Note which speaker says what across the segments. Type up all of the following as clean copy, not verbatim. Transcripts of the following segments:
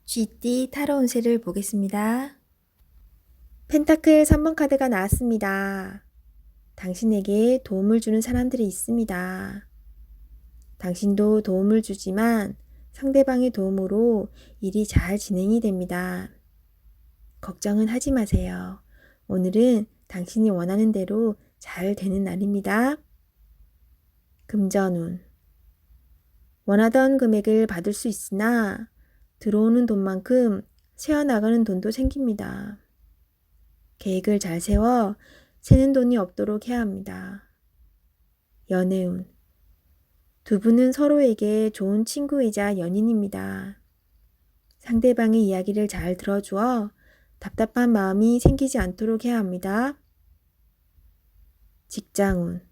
Speaker 1: 쥐띠 타로 운세를 보겠습니다. 펜타클 3번 카드가 나왔습니다. 당신에게 도움을 주는 사람들이 있습니다. 당신도 도움을 주지만 상대방의 도움으로 일이 잘 진행이 됩니다. 걱정은 하지 마세요. 오늘은 당신이 원하는 대로 잘 되는 날입니다. 금전운. 원하던 금액을 받을 수 있으나 들어오는 돈만큼 새어나가는 돈도 생깁니다. 계획을 잘 세워 새는 돈이 없도록 해야 합니다. 연애운. 두 분은 서로에게 좋은 친구이자 연인입니다. 상대방의 이야기를 잘 들어주어 답답한 마음이 생기지 않도록 해야 합니다. 직장운.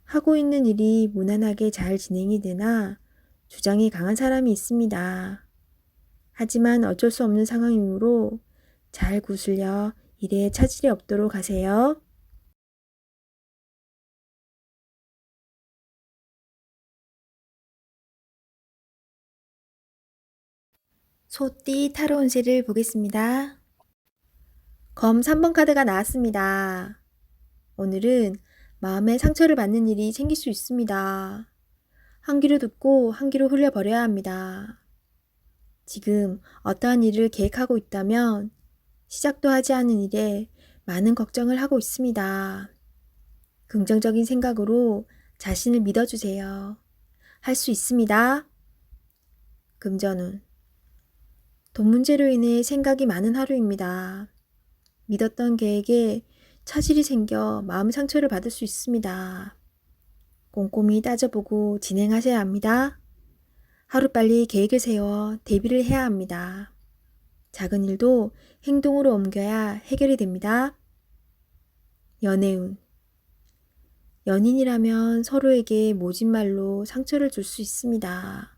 Speaker 1: 하고 있는 일이 무난하게 잘 진행이 되나 주장이 강한 사람이 있습니다. 하지만 어쩔 수 없는 상황이므로 잘 구슬려 일에 차질이 없도록 하세요. 소띠 타로 운세를 보겠습니다. 검 3번 카드가 나왔습니다. 오늘은 마음의 상처를 받는 일이 생길 수 있습니다. 한 귀로 듣고 한 귀로 흘려버려야 합니다. 지금 어떠한 일을 계획하고 있다면 시작도 하지 않은 일에 많은 걱정을 하고 있습니다. 긍정적인 생각으로 자신을 믿어주세요. 할 수 있습니다. 금전운. 돈 문제로 인해 생각이 많은 하루입니다. 믿었던 계획에 차질이 생겨 마음 상처를 받을 수 있습니다. 꼼꼼히 따져보고 진행하셔야 합니다. 하루빨리 계획을 세워 대비를 해야 합니다. 작은 일도 행동으로 옮겨야 해결이 됩니다. 연애운. 연인이라면 서로에게 모진 말로 상처를 줄 수 있습니다.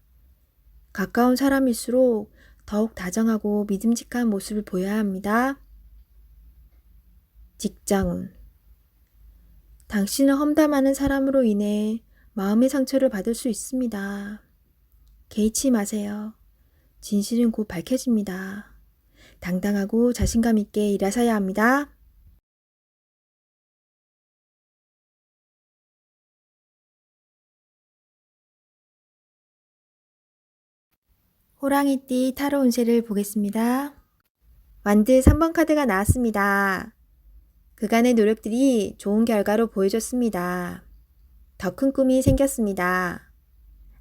Speaker 1: 가까운 사람일수록 더욱 다정하고 믿음직한 모습을 보여야 합니다. 직장운. 당신을 험담하는 사람으로 인해 마음의 상처를 받을 수 있습니다. 개의치 마세요. 진실은 곧 밝혀집니다. 당당하고 자신감 있게 일하셔야 합니다. 호랑이띠 타로 운세를 보겠습니다. 완드 3번 카드가 나왔습니다. 그간의 노력들이 좋은 결과로 보여줬습니다. 더 큰 꿈이 생겼습니다.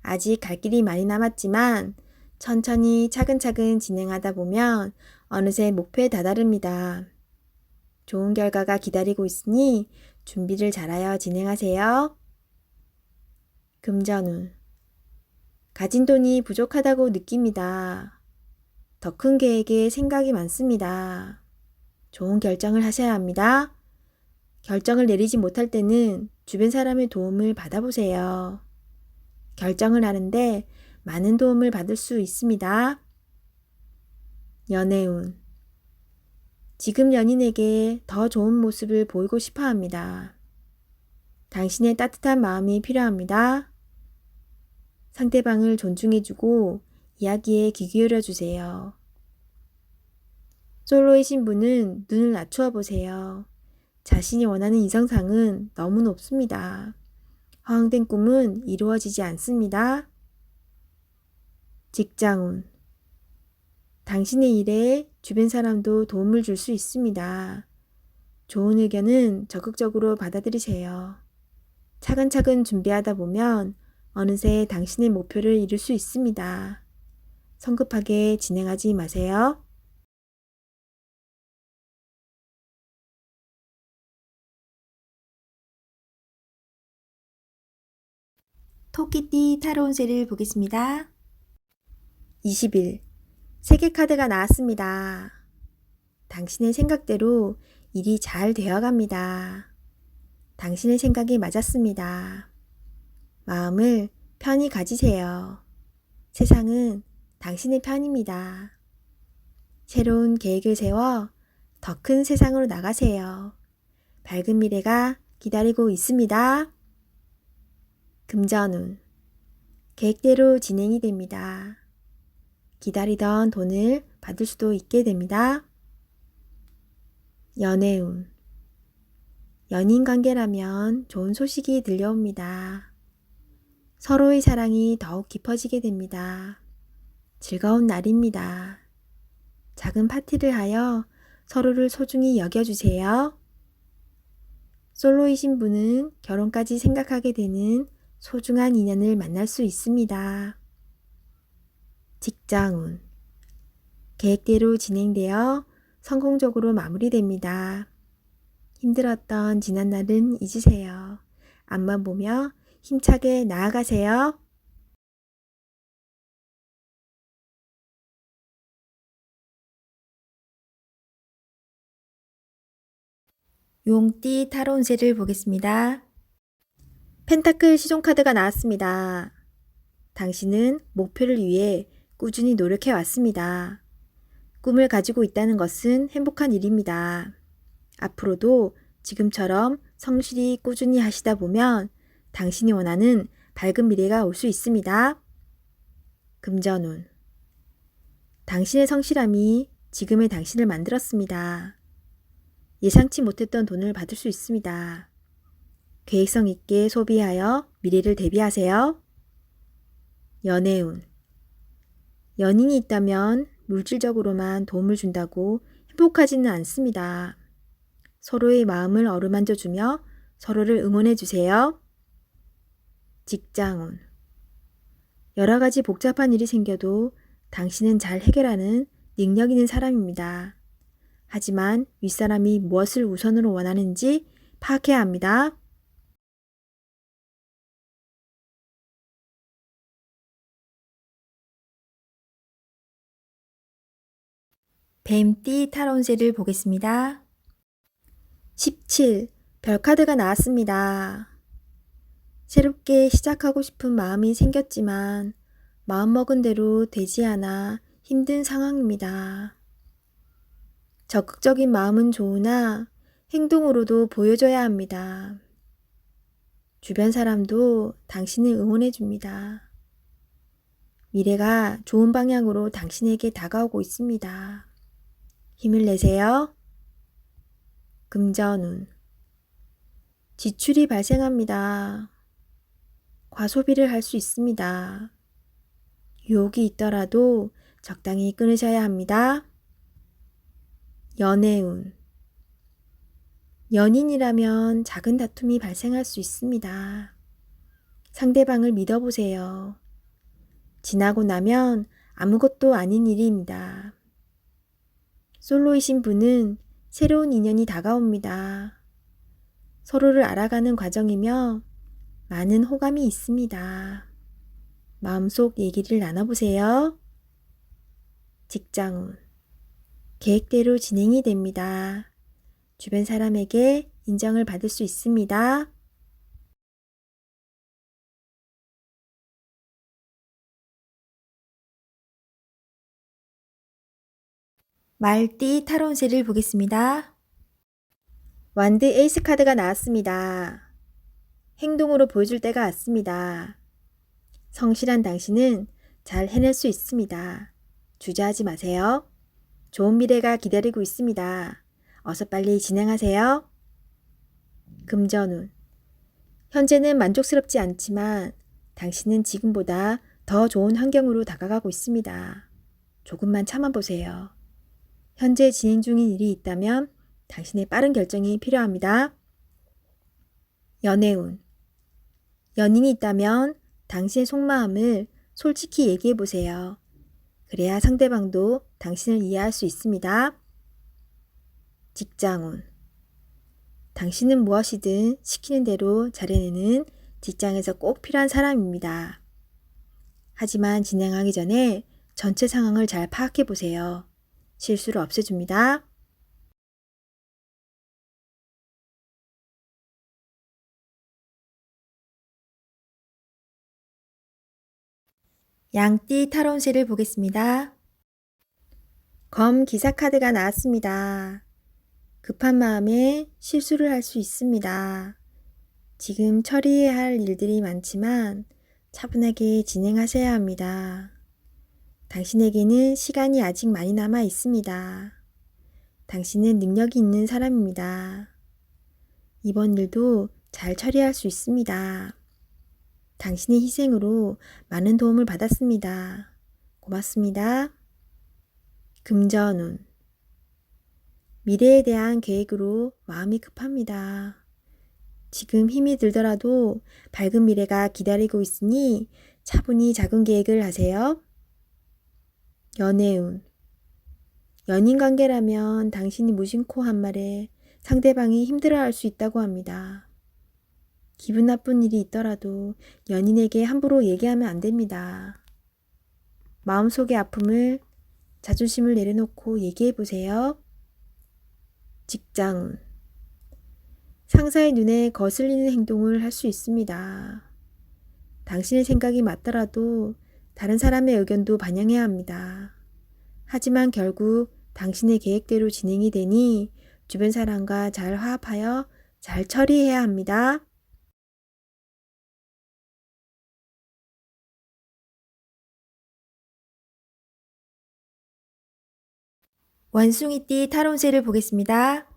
Speaker 1: 아직 갈 길이 많이 남았지만 천천히 차근차근 진행하다 보면 어느새 목표에 다다릅니다. 좋은 결과가 기다리고 있으니 준비를 잘하여 진행하세요. 금전운. 가진 돈이 부족하다고 느낍니다. 더 큰 계획에 생각이 많습니다. 좋은 결정을 하셔야 합니다. 결정을 내리지 못할 때는 주변 사람의 도움을 받아보세요. 결정을 하는데 많은 도움을 받을 수 있습니다. 연애운. 지금 연인에게 더 좋은 모습을 보이고 싶어 합니다. 당신의 따뜻한 마음이 필요합니다. 상대방을 존중해주고 이야기에 귀 기울여 주세요. 솔로이신 분은 눈을 낮추어 보세요. 자신이 원하는 이성상은 너무 높습니다. 허황된 꿈은 이루어지지 않습니다. 직장운. 당신의 일에 주변 사람도 도움을 줄 수 있습니다. 좋은 의견은 적극적으로 받아들이세요. 차근차근 준비하다 보면 어느새 당신의 목표를 이룰 수 있습니다. 성급하게 진행하지 마세요. 토끼띠 타로 운세를 보겠습니다. 20일 세계 카드가 나왔습니다. 당신의 생각대로 일이 잘 되어갑니다. 당신의 생각이 맞았습니다. 마음을 편히 가지세요. 세상은 당신의 편입니다. 새로운 계획을 세워 더 큰 세상으로 나가세요. 밝은 미래가 기다리고 있습니다. 금전운. 계획대로 진행이 됩니다. 기다리던 돈을 받을 수도 있게 됩니다. 연애운. 연인 관계라면 좋은 소식이 들려옵니다. 서로의 사랑이 더욱 깊어지게 됩니다. 즐거운 날입니다. 작은 파티를 하여 서로를 소중히 여겨주세요. 솔로이신 분은 결혼까지 생각하게 되는 소중한 인연을 만날 수 있습니다. 직장운. 계획대로 진행되어 성공적으로 마무리됩니다. 힘들었던 지난날은 잊으세요. 앞만 보며 힘차게 나아가세요. 용띠 타로 운세를 보겠습니다. 펜타클 시종카드가 나왔습니다. 당신은 목표를 위해 꾸준히 노력해 왔습니다. 꿈을 가지고 있다는 것은 행복한 일입니다. 앞으로도 지금처럼 성실히 꾸준히 하시다 보면 당신이 원하는 밝은 미래가 올 수 있습니다. 금전운. 당신의 성실함이 지금의 당신을 만들었습니다. 예상치 못했던 돈을 받을 수 있습니다. 계획성 있게 소비하여 미래를 대비하세요. 연애운. 연인이 있다면 물질적으로만 도움을 준다고 행복하지는 않습니다. 서로의 마음을 어루만져주며 서로를 응원해 주세요. 직장운. 여러 가지 복잡한 일이 생겨도 당신은 잘 해결하는 능력 있는 사람입니다. 하지만 윗사람이 무엇을 우선으로 원하는지 파악해야 합니다. 뱀띠 타로 운세를 보겠습니다. 17. 별카드가 나왔습니다. 새롭게 시작하고 싶은 마음이 생겼지만 마음먹은 대로 되지 않아 힘든 상황입니다. 적극적인 마음은 좋으나 행동으로도 보여줘야 합니다. 주변 사람도 당신을 응원해 줍니다. 미래가 좋은 방향으로 당신에게 다가오고 있습니다. 힘을 내세요. 금전운. 지출이 발생합니다. 과소비를 할 수 있습니다. 유혹이 있더라도 적당히 끊으셔야 합니다. 연애운. 연인이라면 작은 다툼이 발생할 수 있습니다. 상대방을 믿어보세요. 지나고 나면 아무것도 아닌 일입니다. 솔로이신 분은 새로운 인연이 다가옵니다. 서로를 알아가는 과정이며 많은 호감이 있습니다. 마음속 얘기를 나눠보세요. 직장운. 계획대로 진행이 됩니다. 주변 사람에게 인정을 받을 수 있습니다. 말띠 타로 운세를 보겠습니다. 완드 에이스 카드가 나왔습니다. 행동으로 보여줄 때가 왔습니다. 성실한 당신은 잘 해낼 수 있습니다. 주저하지 마세요. 좋은 미래가 기다리고 있습니다. 어서 빨리 진행하세요. 금전운. 현재는 만족스럽지 않지만 당신은 지금보다 더 좋은 환경으로 다가가고 있습니다. 조금만 참아보세요. 현재 진행 중인 일이 있다면 당신의 빠른 결정이 필요합니다. 연애운. 연인이 있다면 당신의 속마음을 솔직히 얘기해 보세요. 그래야 상대방도 당신을 이해할 수 있습니다. 직장운. 당신은 무엇이든 시키는 대로 잘해내는 직장에서 꼭 필요한 사람입니다. 하지만 진행하기 전에 전체 상황을 잘 파악해 보세요. 실수를 없애줍니다. 양띠 타로 운세를 보겠습니다. 검 기사 카드가 나왔습니다. 급한 마음에 실수를 할 수 있습니다. 지금 처리해야 할 일들이 많지만 차분하게 진행하셔야 합니다. 당신에게는 시간이 아직 많이 남아 있습니다. 당신은 능력이 있는 사람입니다. 이번 일도 잘 처리할 수 있습니다. 당신의 희생으로 많은 도움을 받았습니다. 고맙습니다. 금전운. 미래에 대한 계획으로 마음이 급합니다. 지금 힘이 들더라도 밝은 미래가 기다리고 있으니 차분히 작은 계획을 하세요. 연애운. 연인 관계라면 당신이 무심코 한 말에 상대방이 힘들어할 수 있다고 합니다. 기분 나쁜 일이 있더라도 연인에게 함부로 얘기하면 안 됩니다. 마음속의 아픔을, 자존심을 내려놓고 얘기해 보세요. 직장운. 상사의 눈에 거슬리는 행동을 할 수 있습니다. 당신의 생각이 맞더라도 다른 사람의 의견도 반영해야 합니다. 하지만 결국 당신의 계획대로 진행이 되니 주변 사람과 잘 화합하여 잘 처리해야 합니다. 원숭이띠 타로운세를 보겠습니다.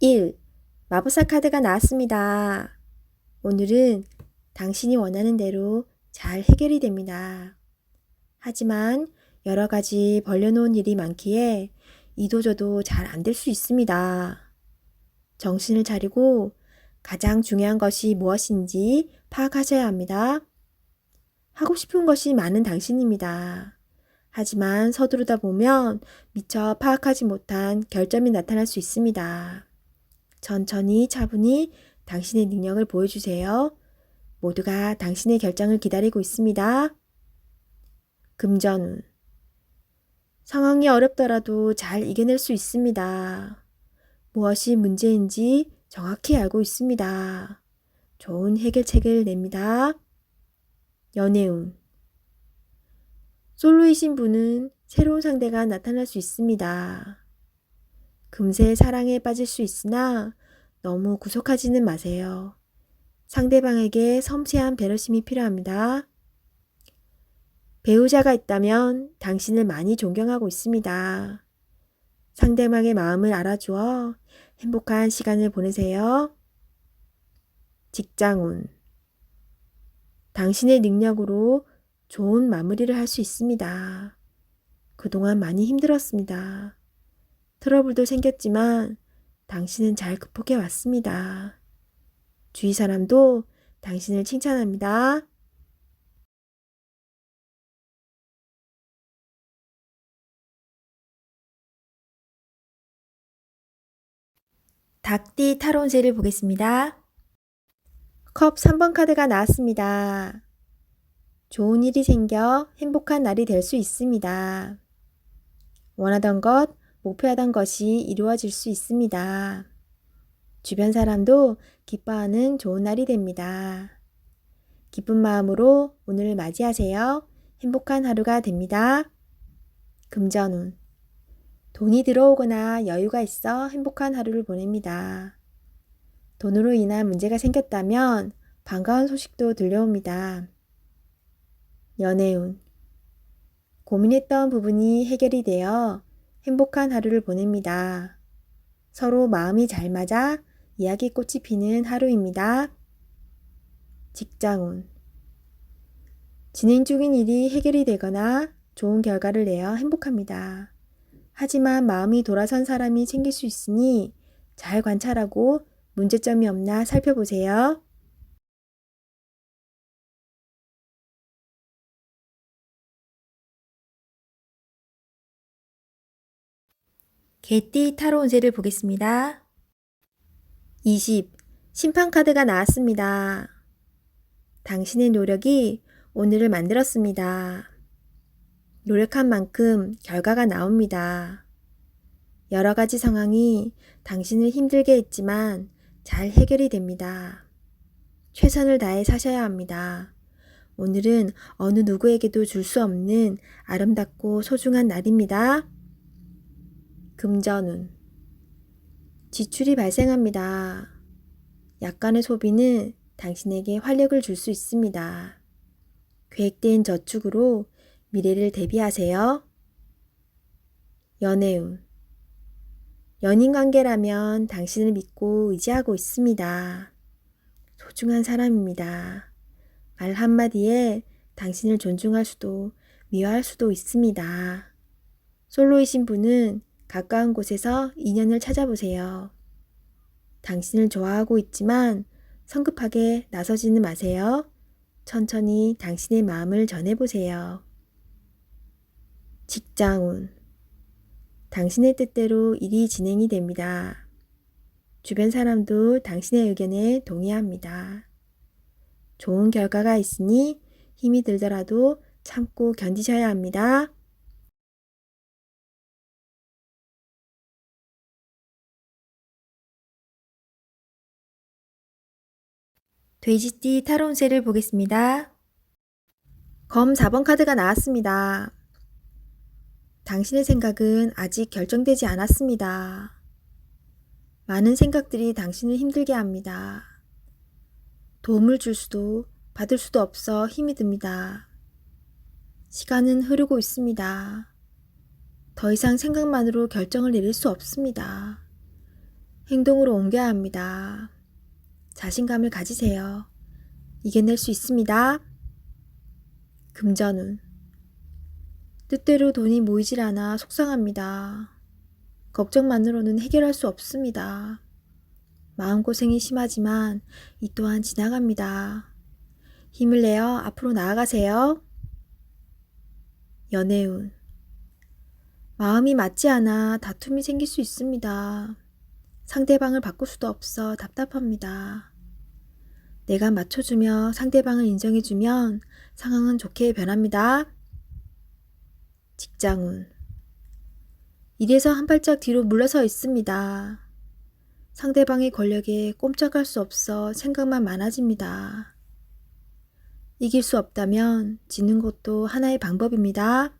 Speaker 1: 1. 마법사 카드가 나왔습니다. 오늘은 당신이 원하는 대로 잘 해결이 됩니다. 하지만 여러 가지 벌려놓은 일이 많기에 이도저도 잘 안 될 수 있습니다. 정신을 차리고 가장 중요한 것이 무엇인지 파악하셔야 합니다. 하고 싶은 것이 많은 당신입니다. 하지만 서두르다 보면 미처 파악하지 못한 결점이 나타날 수 있습니다. 천천히 차분히 당신의 능력을 보여주세요. 모두가 당신의 결정을 기다리고 있습니다. 금전운. 상황이 어렵더라도 잘 이겨낼 수 있습니다. 무엇이 문제인지 정확히 알고 있습니다. 좋은 해결책을 냅니다. 연애운. 솔로이신 분은 새로운 상대가 나타날 수 있습니다. 금세 사랑에 빠질 수 있으나 너무 구속하지는 마세요. 상대방에게 섬세한 배려심이 필요합니다. 배우자가 있다면 당신을 많이 존경하고 있습니다. 상대방의 마음을 알아주어 행복한 시간을 보내세요. 직장운. 당신의 능력으로 좋은 마무리를 할 수 있습니다. 그동안 많이 힘들었습니다. 트러블도 생겼지만 당신은 잘 극복해 왔습니다. 주위 사람도 당신을 칭찬합니다. 닭띠 타로운세를 보겠습니다. 컵 3번 카드가 나왔습니다. 좋은 일이 생겨 행복한 날이 될 수 있습니다. 원하던 것, 목표하던 것이 이루어질 수 있습니다. 주변 사람도 기뻐하는 좋은 날이 됩니다. 기쁜 마음으로 오늘을 맞이하세요. 행복한 하루가 됩니다. 금전운. 돈이 들어오거나 여유가 있어 행복한 하루를 보냅니다. 돈으로 인한 문제가 생겼다면 반가운 소식도 들려옵니다. 연애운. 고민했던 부분이 해결이 되어 행복한 하루를 보냅니다. 서로 마음이 잘 맞아 이야기꽃이 피는 하루입니다. 직장운. 진행 중인 일이 해결이 되거나 좋은 결과를 내어 행복합니다. 하지만 마음이 돌아선 사람이 생길 수 있으니 잘 관찰하고 문제점이 없나 살펴보세요. 개띠 타로운세를 보겠습니다. 20. 심판카드가 나왔습니다. 당신의 노력이 오늘을 만들었습니다. 노력한 만큼 결과가 나옵니다. 여러 가지 상황이 당신을 힘들게 했지만 잘 해결이 됩니다. 최선을 다해 사셔야 합니다. 오늘은 어느 누구에게도 줄 수 없는 아름답고 소중한 날입니다. 금전운. 지출이 발생합니다. 약간의 소비는 당신에게 활력을 줄 수 있습니다. 계획된 저축으로 미래를 대비하세요. 연애운. 연인 관계라면 당신을 믿고 의지하고 있습니다. 소중한 사람입니다. 말 한마디에 당신을 존중할 수도 미워할 수도 있습니다. 솔로이신 분은 가까운 곳에서 인연을 찾아보세요. 당신을 좋아하고 있지만 성급하게 나서지는 마세요. 천천히 당신의 마음을 전해보세요. 직장운. 당신의 뜻대로 일이 진행이 됩니다. 주변 사람도 당신의 의견에 동의합니다. 좋은 결과가 있으니 힘이 들더라도 참고 견디셔야 합니다. 돼지띠 타로 운세를 보겠습니다. 검 4번 카드가 나왔습니다. 당신의 생각은 아직 결정되지 않았습니다. 많은 생각들이 당신을 힘들게 합니다. 도움을 줄 수도 받을 수도 없어 힘이 듭니다. 시간은 흐르고 있습니다. 더 이상 생각만으로 결정을 내릴 수 없습니다. 행동으로 옮겨야 합니다. 자신감을 가지세요. 이겨낼 수 있습니다. 금전운. 뜻대로 돈이 모이질 않아 속상합니다. 걱정만으로는 해결할 수 없습니다. 마음고생이 심하지만 이 또한 지나갑니다. 힘을 내어 앞으로 나아가세요. 연애운. 마음이 맞지 않아 다툼이 생길 수 있습니다. 상대방을 바꿀 수도 없어 답답합니다. 내가 맞춰주며 상대방을 인정해주면 상황은 좋게 변합니다. 직장운. 일에서 한 발짝 뒤로 물러서 있습니다. 상대방의 권력에 꼼짝할 수 없어 생각만 많아집니다. 이길 수 없다면 지는 것도 하나의 방법입니다.